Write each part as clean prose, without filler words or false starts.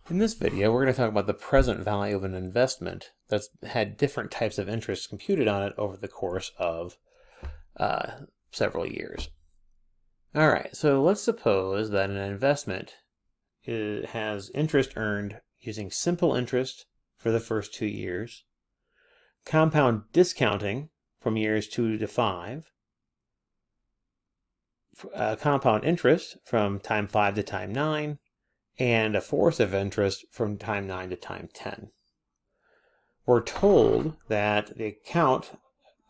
In this video, we're going to talk about the present value of an investment that's had different types of interest computed on it over the course of several years. All right, so let's suppose that an investment has interest earned using simple interest for the first 2 years, compound discounting from years 2 to 5, compound interest from time 5 to time 9, and a force of interest from time 9 to time 10. We're told that the account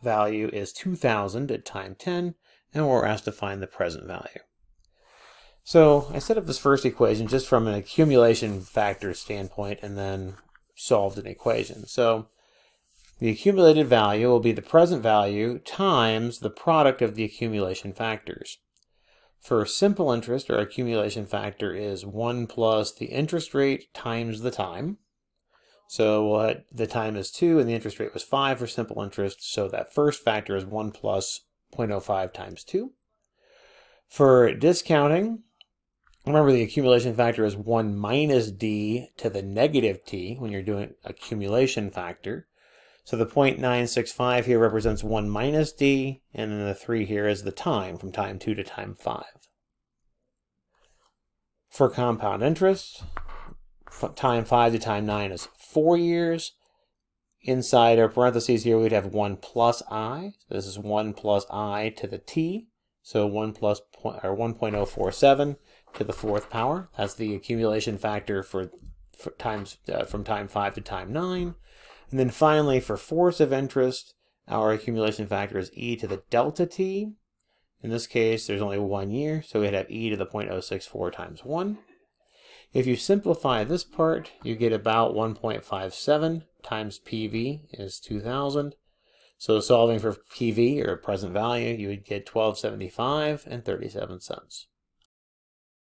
value is 2,000 at time 10, and we're asked to find the present value. So I set up this first equation just from an accumulation factor standpoint and then solved an equation. So the accumulated value will be the present value times the product of the accumulation factors. For simple interest, our accumulation factor is 1 plus the interest rate times the time. So the time is 2 and the interest rate was 5 for simple interest, so that first factor is 1 plus 0.05 times 2. For discounting, remember the accumulation factor is 1 minus d to the negative t when you're doing accumulation factor. So the 0.965 here represents 1 minus d, and then the 3 here is the time from time 2 to time 5. For compound interest, time 5 to time 9 is 4 years. Inside our parentheses here, we'd have 1 plus I. So this is 1 plus I to the t. So 1 plus 1.047 to the 4th power. That's the accumulation factor for times from time 5 to time 9. And then finally, for force of interest, our accumulation factor is e to the delta t. In this case, there's only 1 year, so we'd have e to the 0.064 times 1. If you simplify this part, you get about 1.57 times PV is 2,000. So solving for PV, or present value, you would get 12.75 and 37 cents.